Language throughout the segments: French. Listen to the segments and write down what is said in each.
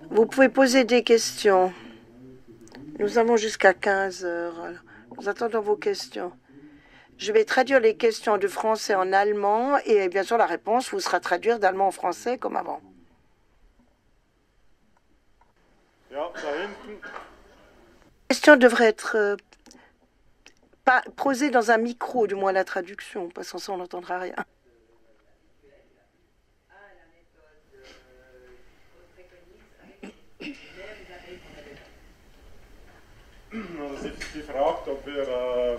Vous pouvez poser des questions. Nous avons jusqu'à 15 heures. Alors, nous attendons vos questions. Je vais traduire les questions de français en allemand et bien sûr la réponse vous sera traduite d'allemand en français comme avant. Ja, da hinten. La question devrait être posée dans un micro, du moins la traduction, parce qu'en ça on n'entendra rien. Also sie fragt, ob wir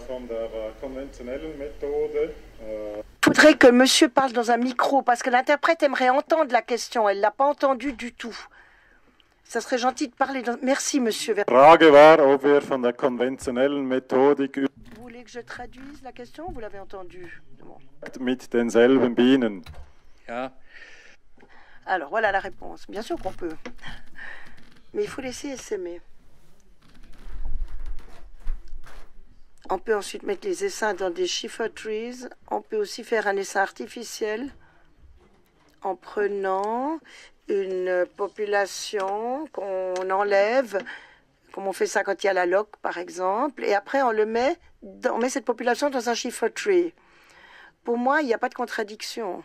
von der konventionellen Methode. Je voudrais que monsieur parle dans un micro, parce que l'interprète aimerait entendre la question. Elle ne l'a pas entendue du tout. Ça serait gentil de parler dans... Merci, monsieur. Frage war, ob wir von der konventionellen Methodik Vous voulez que je traduise la question? Vous l'avez entendue. Bon. mit denselben Bienen. Ja. Alors, voilà la réponse. Bien sûr qu'on peut. Mais il faut laisser essaimer. On peut ensuite mettre les essaims dans des Schiffer trees. On peut aussi faire un essaim artificiel en prenant une population qu'on enlève, comme on fait ça quand il y a la loque, par exemple, et après on met cette population dans un Schiffer tree. Pour moi, il n'y a pas de contradiction.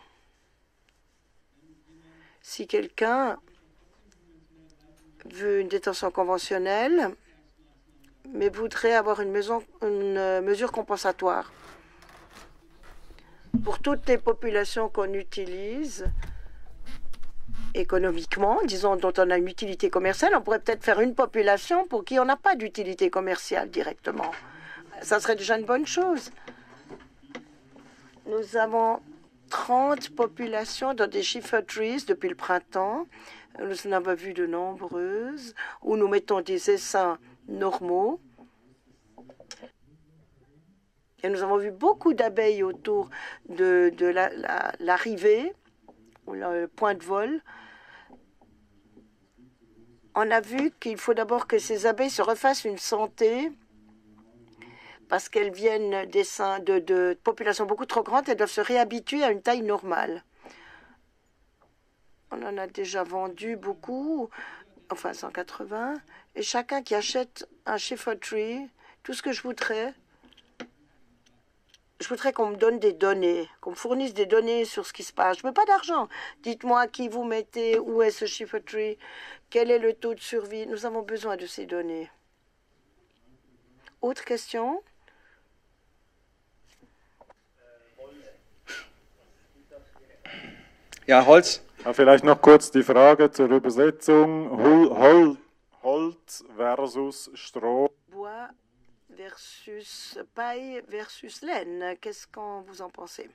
Si quelqu'un veut une détention conventionnelle, mais voudrait avoir une mesure compensatoire pour toutes les populations qu'on utilise économiquement, disons, dont on a une utilité commerciale, on pourrait peut-être faire une population pour qui on n'a pas d'utilité commerciale directement. Ça serait déjà une bonne chose. Nous avons 30 populations dans des Schiffer trees depuis le printemps. Nous en avons vu de nombreuses où nous mettons des essaims normaux. Et nous avons vu beaucoup d'abeilles autour de l'arrivée, ou le point de vol. On a vu qu'il faut d'abord que ces abeilles se refassent une santé parce qu'elles viennent de populations beaucoup trop grandes, elles doivent se réhabituer à une taille normale. On en a déjà vendu beaucoup, enfin 180, et chacun qui achète un Schiffer tree, tout ce que je voudrais qu'on me donne des données, qu'on me fournisse des données sur ce qui se passe. Je ne veux pas d'argent. Dites-moi qui vous mettez, où est ce Schiffer tree, quel est le taux de survie. Nous avons besoin de ces données. Autre question? Ja, Holz. Ja, vielleicht noch kurz die Frage zur Übersetzung. Holz versus Stroh. Bois versus paille versus laine. Qu'est-ce que vous en pensez?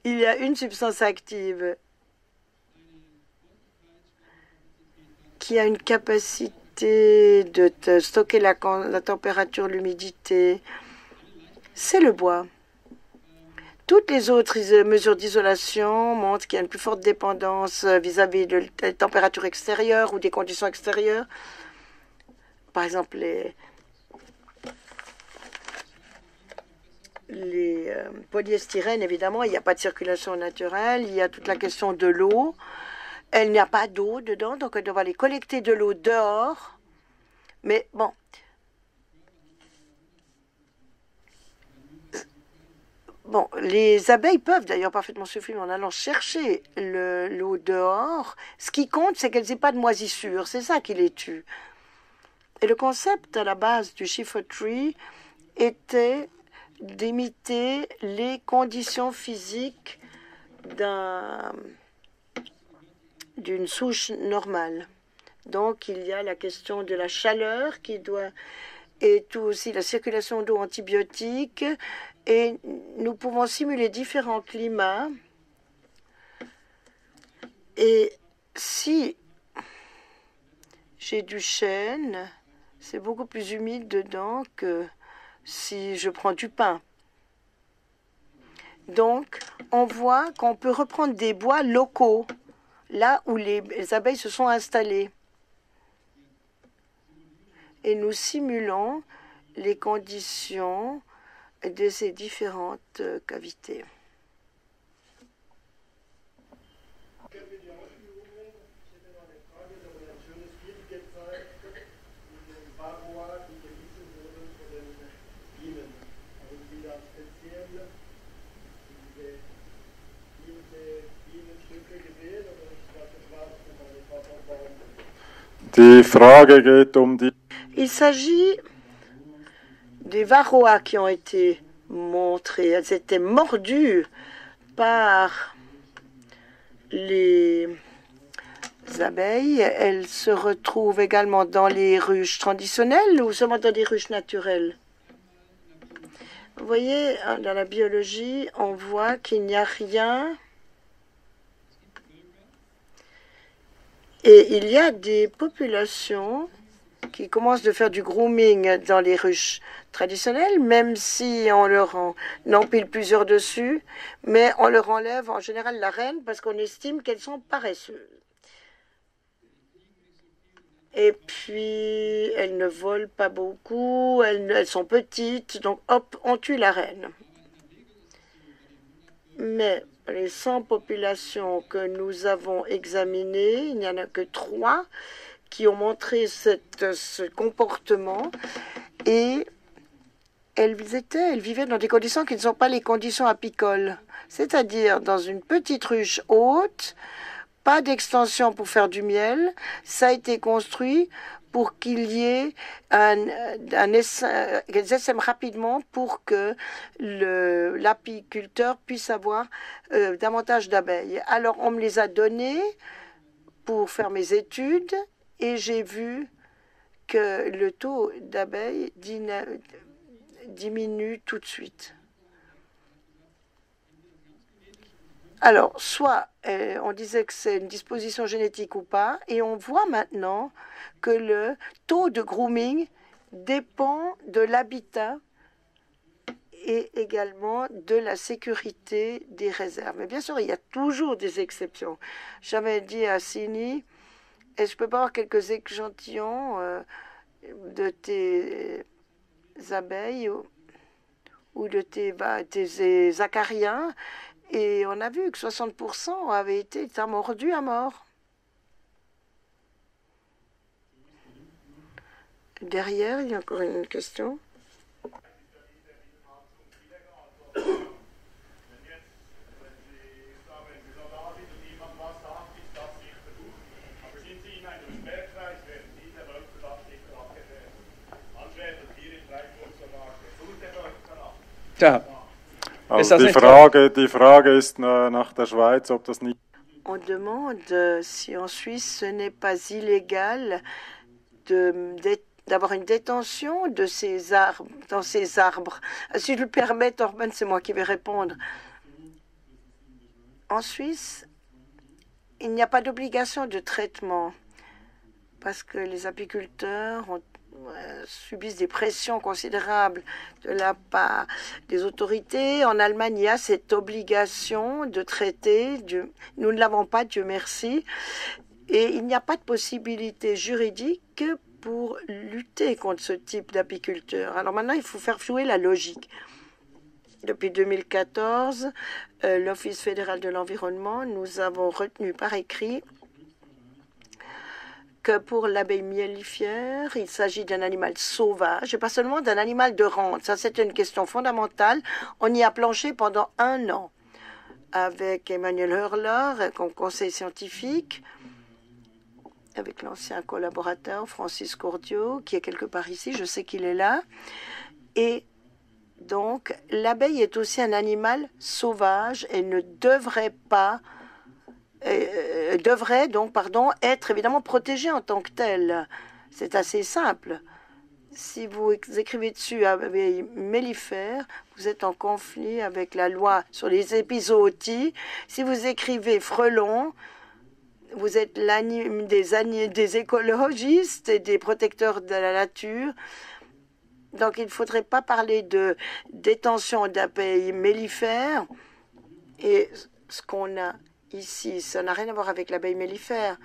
Il y a une substance active qui a une capacité de stocker la température, l'humidité. C'est le bois. Toutes les autres mesures d'isolation montrent qu'il y a une plus forte dépendance vis-à-vis de la température extérieure ou des conditions extérieures. Par exemple, les polyestyrènes, évidemment, il n'y a pas de circulation naturelle. Il y a toute la question de l'eau. Il n'y a pas d'eau dedans, donc on doit aller collecter de l'eau dehors. Mais bon, les abeilles peuvent d'ailleurs parfaitement suffire en allant chercher l'eau dehors. Ce qui compte, c'est qu'elles n'aient pas de moisissure. C'est ça qui les tue. Et le concept à la base du Schiffer tree était d'imiter les conditions physiques d'une souche normale. Donc, il y a la question de la chaleur et tout aussi la circulation d'eau antibiotique. Et nous pouvons simuler différents climats. Et si j'ai du chêne, c'est beaucoup plus humide dedans que si je prends du pin. Donc, on voit qu'on peut reprendre des bois locaux, là où les abeilles se sont installées. Et nous simulons les conditions de ces différentes cavités. Die Frage geht um die... Il s'agit des varroas qui ont été montrées. Elles étaient mordues par les abeilles. Elles se retrouvent également dans les ruches traditionnelles ou seulement dans des ruches naturelles. Vous voyez, dans la biologie, on voit qu'il n'y a rien. Et il y a des populations qui commencent de faire du grooming dans les ruches traditionnelles, même si on leur empile plusieurs dessus, mais on leur enlève en général la reine parce qu'on estime qu'elles sont paresseuses. Et puis, elles ne volent pas beaucoup, elles sont petites, donc hop, on tue la reine. Mais les 100 populations que nous avons examinées, il n'y en a que 3 qui ont montré ce comportement et elles vivaient dans des conditions qui ne sont pas les conditions apicoles, c'est-à-dire dans une petite ruche haute, pas d'extension pour faire du miel. Ça a été construit pour qu'il y ait qu'elles essaiment rapidement pour que l'apiculteur puisse avoir davantage d'abeilles. Alors, on me les a donnés pour faire mes études et j'ai vu que le taux d'abeilles diminue tout de suite. Alors, soit on disait que c'est une disposition génétique ou pas, et on voit maintenant que le taux de grooming dépend de l'habitat et également de la sécurité des réserves. Mais bien sûr, il y a toujours des exceptions. J'avais dit à Sini, est-ce que je peux pas avoir quelques échantillons de tes abeilles ou de tes acariens? Et on a vu que 60% avaient été mordus à mort. Derrière, il y a encore une question. Ja. Also die Frage ist nach der Schweiz, ob das nicht... On demande si en Suisse ce n'est pas illégal d'avoir une détention de ces arbres, dans ces arbres. Si je le permets, Torben, c'est moi qui vais répondre. En Suisse, il n'y a pas d'obligation de traitement parce que les apiculteurs subissent des pressions considérables de la part des autorités. En Allemagne, il y a cette obligation de traiter. Nous ne l'avons pas, Dieu merci. Et il n'y a pas de possibilité juridique pour lutter contre ce type d'apiculteur. Alors maintenant, il faut faire jouer la logique. Depuis 2014, l'Office fédéral de l'environnement, nous avons retenu par écrit que pour l'abeille mellifère, il s'agit d'un animal sauvage et pas seulement d'un animal de rente. Ça, c'est une question fondamentale. On y a planché pendant 1 an avec Emmanuel Hurler comme conseil scientifique, avec l'ancien collaborateur Francis Cordio, qui est quelque part ici, je sais qu'il est là. Et donc, l'abeille est aussi un animal sauvage et ne devrait pas être évidemment protégé en tant que tel. C'est assez simple. Si vous écrivez dessus abeille mellifère, vous êtes en conflit avec la loi sur les épizooties. Si vous écrivez frelon, vous êtes des écologistes et des protecteurs de la nature. Donc, il ne faudrait pas parler de détention d'abeilles mellifères. Et ce qu'on a ici, ça n'a rien à voir avec l'abeille mellifère.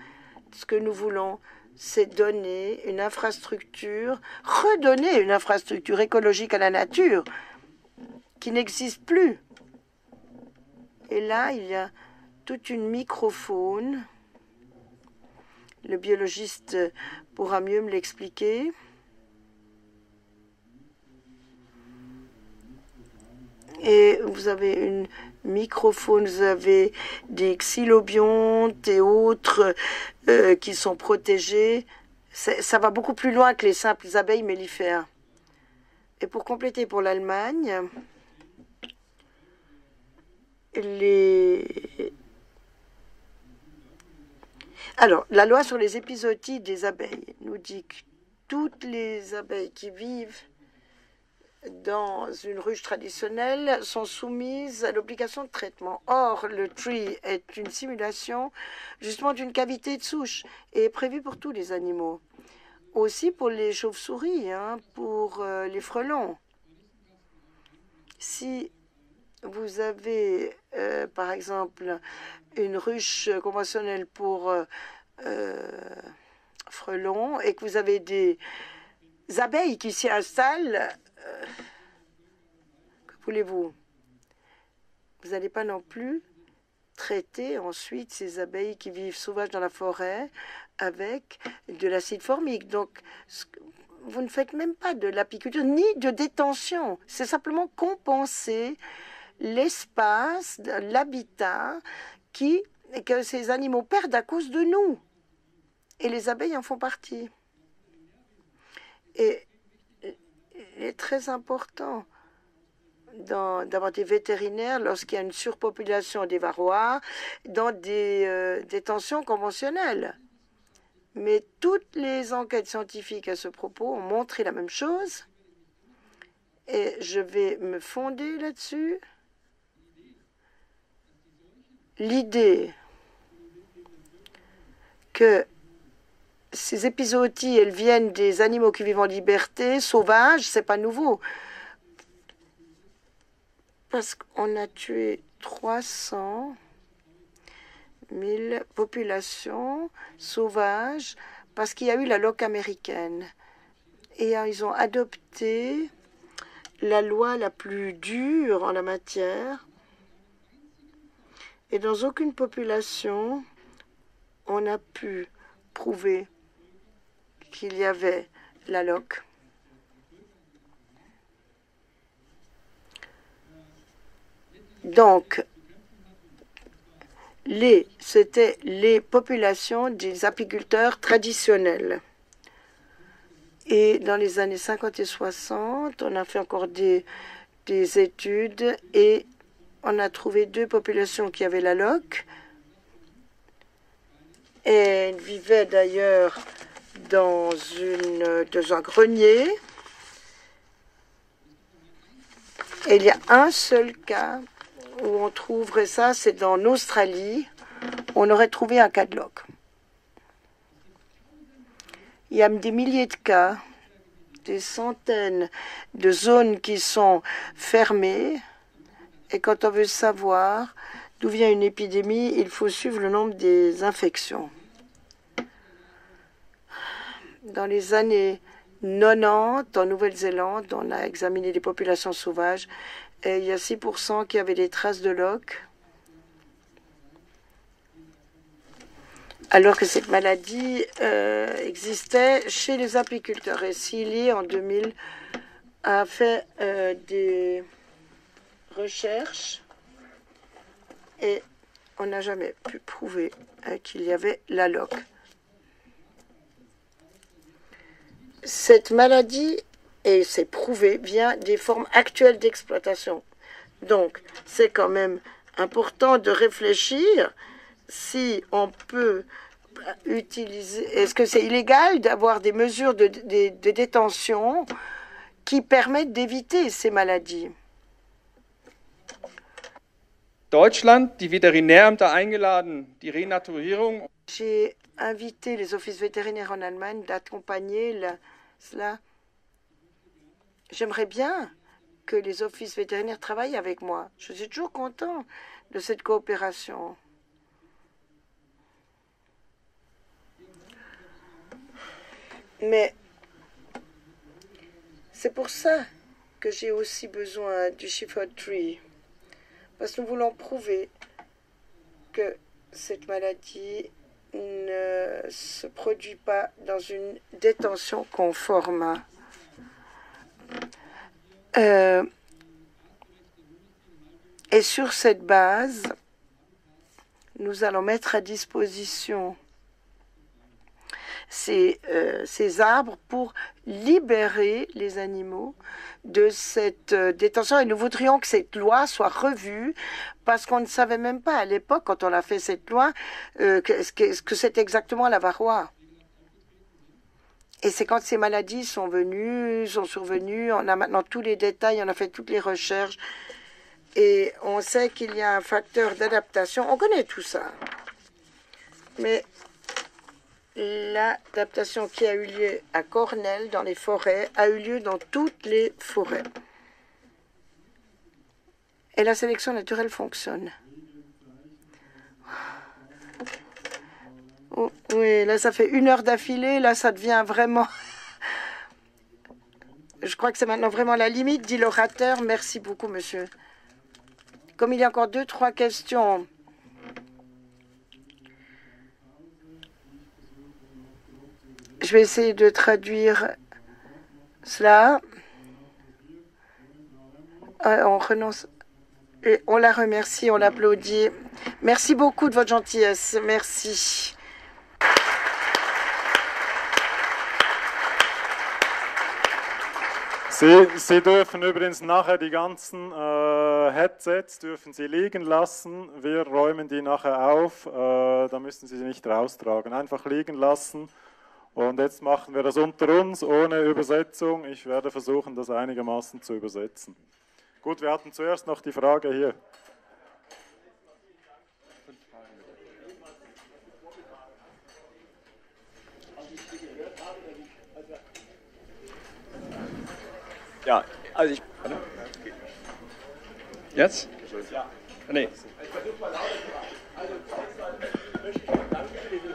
Ce que nous voulons, c'est donner une infrastructure, redonner une infrastructure écologique à la nature. qui n'existe plus. Et là, il y a toute une microfaune. Le biologiste pourra mieux me l'expliquer. Et vous avez une microfaune, vous avez des xylobiontes et autres qui sont protégés. Ça va beaucoup plus loin que les simples abeilles mellifères. Et pour compléter pour l'Allemagne, alors, la loi sur les épizooties des abeilles nous dit que toutes les abeilles qui vivent dans une ruche traditionnelle sont soumises à l'obligation de traitement. Or, le tree est une simulation justement d'une cavité de souche et est prévue pour tous les animaux. Aussi pour les chauves-souris, pour les frelons. Si vous avez, par exemple, une ruche conventionnelle pour frelons et que vous avez des abeilles qui s'y installent, que voulez-vous? Vous n'allez pas non plus traiter ensuite ces abeilles qui vivent sauvages dans la forêt avec de l'acide formique. Donc, vous ne faites même pas de l'apiculture ni de détention. C'est simplement compenser l'espace, l'habitat que ces animaux perdent à cause de nous. Et les abeilles en font partie. Et il est très important d'avoir des vétérinaires lorsqu'il y a une surpopulation des varrois dans des détentions conventionnelles. Mais toutes les enquêtes scientifiques à ce propos ont montré la même chose. Et je vais me fonder là-dessus. L'idée que ces épizooties, elles viennent des animaux qui vivent en liberté, sauvages, c'est pas nouveau. Parce qu'on a tué 300 000 populations sauvages parce qu'il y a eu la loque américaine. Et ils ont adopté la loi la plus dure en la matière. Et dans aucune population, on n'a pu prouver qu'il y avait la loque. Donc, c'était les populations des apiculteurs traditionnels. Et dans les années 50 et 60, on a fait encore des études et on a trouvé 2 populations qui avaient la loque. Et elles vivaient d'ailleurs dans un grenier. Et il y a un seul cas où on trouverait ça, c'est en Australie. On aurait trouvé un cas de loque. Il y a des milliers de cas, des centaines de zones qui sont fermées. Et quand on veut savoir d'où vient une épidémie, il faut suivre le nombre des infections. Dans les années 90, en Nouvelle-Zélande, on a examiné les populations sauvages et il y a 6% qui avaient des traces de loque. Alors que cette maladie existait chez les apiculteurs. Et Seeley, en 2000, a fait des recherches et on n'a jamais pu prouver qu'il y avait la loque. Cette maladie, et c'est prouvé, vient des formes actuelles d'exploitation. Donc, c'est quand même important de réfléchir si on peut utiliser... Est-ce que c'est illégal d'avoir des mesures de détention qui permettent d'éviter ces maladies? Deutschland, die Veterinärämter eingeladen, die Renaturierung. J'ai invité les offices vétérinaires en Allemagne d'accompagner cela. J'aimerais bien que les offices vétérinaires travaillent avec moi. Je suis toujours content de cette coopération. Mais c'est pour ça que j'ai aussi besoin du Shepherd Tree. Parce que nous voulons prouver que cette maladie ne se produit pas dans une détention conforme. Et sur cette base, nous allons mettre à disposition ces arbres pour libérer les animaux de cette détention. Et nous voudrions que cette loi soit revue parce qu'on ne savait même pas à l'époque, quand on a fait cette loi, que c'est exactement la varroa. Et c'est quand ces maladies sont survenues, on a maintenant tous les détails, on a fait toutes les recherches et on sait qu'il y a un facteur d'adaptation. On connaît tout ça. Mais l'adaptation qui a eu lieu à Cornell, dans les forêts, a eu lieu dans toutes les forêts. Et la sélection naturelle fonctionne. Oh, oui, là, ça fait 1 heure d'affilée. Là, ça devient vraiment... Je crois que c'est maintenant vraiment la limite, dit l'orateur. Merci beaucoup, monsieur. Comme il y a encore 2-3 questions... Je vais essayer de traduire cela. On renonce. Et on la remercie, on l'applaudit. Merci beaucoup de votre gentillesse. Merci. Sie dürfen übrigens nachher die ganzen Headsets dürfen Sie liegen lassen. Wir räumen die nachher auf. Da müssen Sie nicht raustragen. Einfach liegen lassen. Und jetzt machen wir das unter uns, ohne Übersetzung. Ich werde versuchen, das einigermaßen zu übersetzen. Gut, wir hatten zuerst noch die Frage hier. Ja, also ich... Jetzt? Ja. Nee.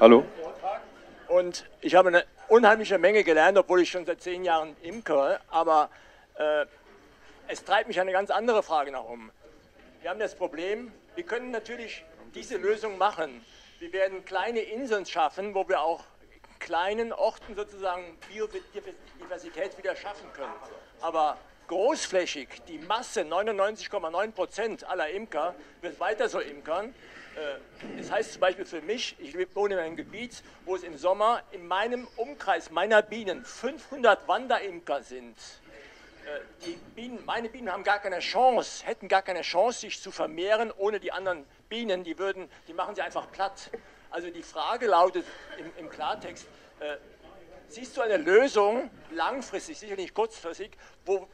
Hallo? Und ich habe eine unheimliche Menge gelernt, obwohl ich schon seit 10 Jahren imkere, aber es treibt mich eine ganz andere Frage nach um. Wir haben das Problem, wir können natürlich diese Lösung machen. Wir werden kleine Inseln schaffen, wo wir auch kleinen Orten sozusagen Biodiversität wieder schaffen können. Aber großflächig, die Masse, 99,9% aller Imker, wird weiter so imkern. Das heißt zum Beispiel für mich, ich wohne in einem Gebiet, wo es im Sommer in meinem Umkreis meiner Bienen 500 Wanderimker sind. Meine Bienen haben gar keine Chance, hätten gar keine Chance, sich zu vermehren ohne die anderen Bienen. Die machen sie einfach platt. Also die Frage lautet im Klartext, siehst du eine Lösung, langfristig, sicher nicht kurzfristig, wo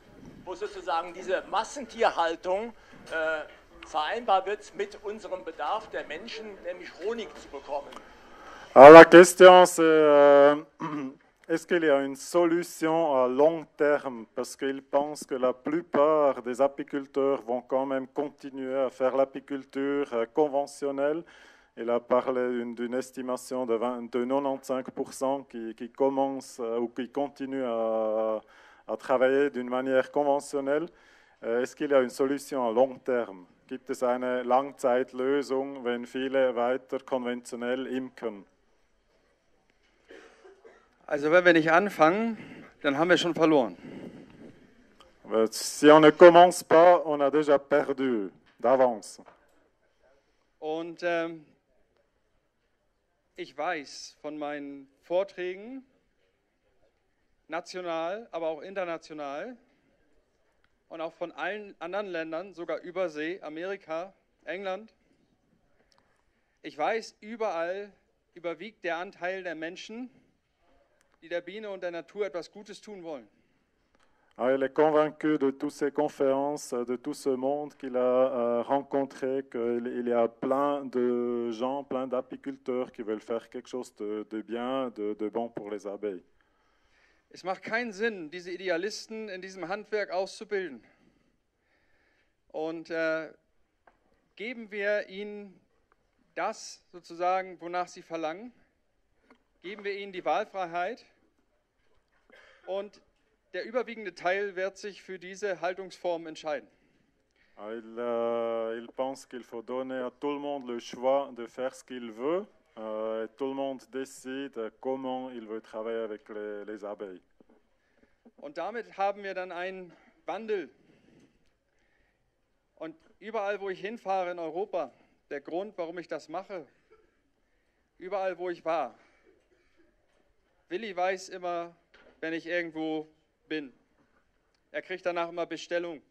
sozusagen diese Massentierhaltung vereinbar wird mit unserem Bedarf der Menschen, nämlich Honig zu bekommen? Alors la question c'est est-ce qu'il y a une solution à long terme parce qu'ils pensent que la plupart des apiculteurs vont quand même continuer à faire l'apiculture conventionnelle. Il a parlé d'une estimation de 95% qui commencent ou qui continuent à travailler d'une manière conventionnelle. Est-ce qu'il y a une solution à long terme? Gibt es eine Langzeitlösung, wenn viele weiter konventionell imkern? Also wenn wir nicht anfangen, dann haben wir schon verloren. Si on ne commence pas, on a déjà perdu d'avance. Und ich weiß von meinen Vorträgen, national, aber auch international und auch von allen anderen Ländern, sogar Übersee, Amerika, England, ich weiß, überall überwiegt der Anteil der Menschen, die der Biene und der Natur etwas Gutes tun wollen. Il est convaincu de toutes ces conférences, de tout ce monde qu'il a rencontré, qu'il y a plein de gens, plein d'apiculteurs qui veulent faire quelque chose de bien, de bon pour les abeilles. Es macht keinen Sinn, diese Idealisten in diesem Handwerk auszubilden. Und geben wir ihnen das sozusagen, wonach sie verlangen, geben wir ihnen die Wahlfreiheit und der überwiegende Teil wird sich für diese Haltungsform entscheiden. Il pense qu'il faut donner à tout le monde le choix de faire ce qu'il veut. Et tout le monde décide comment il veut travailler avec les abeilles. Und damit haben wir dann einen Wandel. Und überall, wo ich hinfahre in Europa, der Grund, warum ich das mache, überall, wo ich war, Willi weiß immer, wenn ich irgendwo bin. Er kriegt danach immer Bestellung.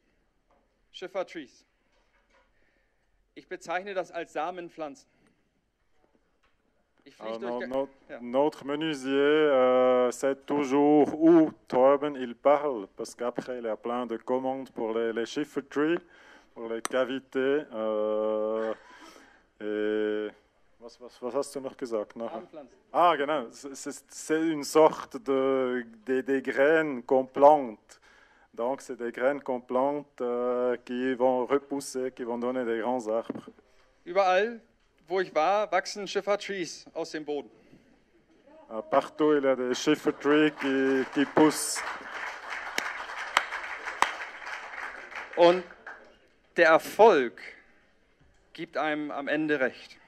Schiffertrees. Ich bezeichne das als Samenpflanzen. Ich fliege durch... Notre menuisier sait toujours où Torben il parle, parce qu'après il y a plein de commandes pour les schiffertrees, pour les cavités. Et was hast du noch gesagt? Ah, genau. C'est une sorte des graines qu'on plante. Donc, c'est des graines qu'on plante qui vont repousser, qui vont donner des grands arbres. Überall, wo ich war, wachsen Schiffertrees aus dem Boden. Partout, il y a des schiffertrees qui poussent. Und der Erfolg gibt einem am Ende recht.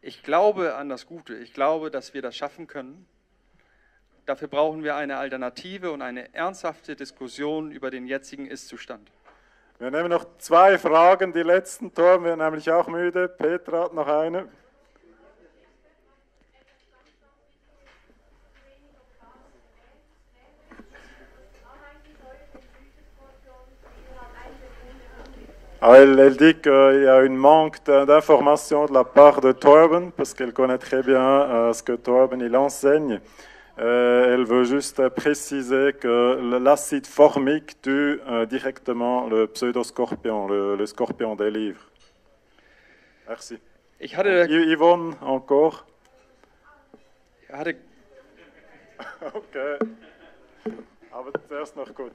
Ich glaube an das Gute. Ich glaube, dass wir das schaffen können. Dafür brauchen wir eine Alternative und eine ernsthafte Diskussion über den jetzigen Ist-Zustand. Wir nehmen noch 2 Fragen, die letzten. Torben wird nämlich auch müde. Petra hat noch eine. Elle dit qu'il y a un manque d'informations de la part de Torben, parce qu'elle connaît très bien ce que Torben il enseigne. Elle veut juste préciser que l'acide formique tue directement le pseudoscorpion, le scorpion des livres. Merci. Yvonne, encore. Okay. Aber zuerst noch gut.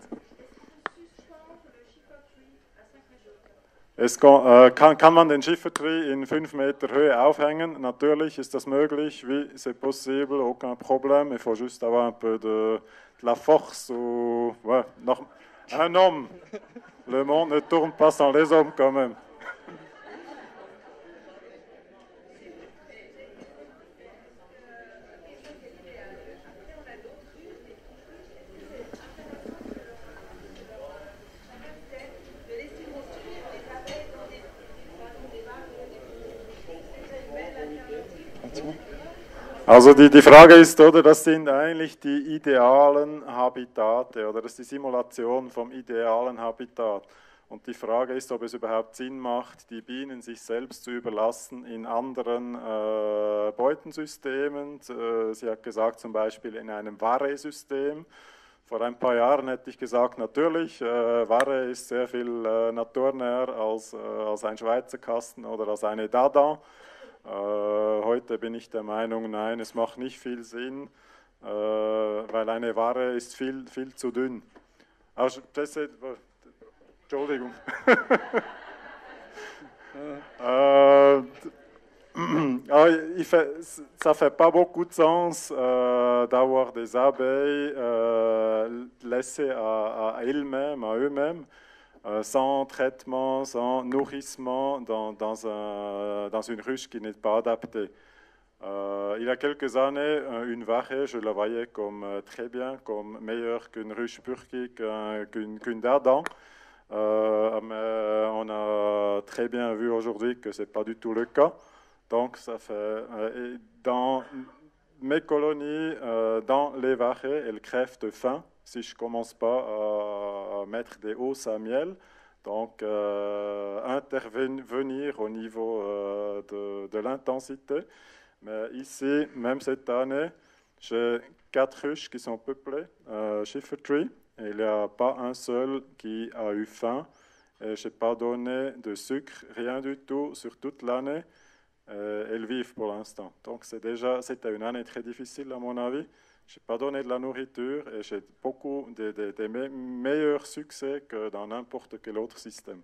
Kann man den Schiffertree in 5 Meter Höhe aufhängen? Natürlich ist das möglich. Oui, c'est possible, aucun problème. Il faut juste avoir un peu de la force. Ou, ouais, un homme. Le monde ne tourne pas sans les hommes quand même. Also die Frage ist, oder, das sind eigentlich die idealen Habitate, oder das ist die Simulation vom idealen Habitat. Und die Frage ist, ob es überhaupt Sinn macht, die Bienen sich selbst zu überlassen in anderen Beutensystemen. Sie hat gesagt, zum Beispiel in einem Varroe-System. Vor ein paar Jahren hätte ich gesagt, natürlich, Varroe ist sehr viel naturnäher als ein Schweizer Kasten oder als eine Dada. Heute bin ich der Meinung, nein, es macht nicht viel Sinn, weil eine Ware ist viel zu dünn. Also, Entschuldigung. Ça fait pas beaucoup de sens d'avoir des abeilles laissées à eux-mêmes. Sans traitement, sans nourrissement, dans une ruche qui n'est pas adaptée. Il y a quelques années, une varroe, je la voyais comme très bien, comme meilleure qu'une ruche purki, qu'une dardane. Mais on a très bien vu aujourd'hui que ce n'est pas du tout le cas. Donc, ça fait. Dans mes colonies, dans les varroes, elles crèvent de faim si je ne commence pas à mettre des hausses à miel. Donc, intervenir au niveau de l'intensité. Mais ici, même cette année, j'ai 4 ruches qui sont peuplées, Schiffertree. Il n'y a pas un seul qui a eu faim. Je n'ai pas donné de sucre, rien du tout, sur toute l'année. Elles vivent pour l'instant. Donc, c'était une année très difficile, à mon avis. Je n'ai pas donné de la nourriture et j'ai beaucoup des meilleurs succès que dans n'importe quel autre système.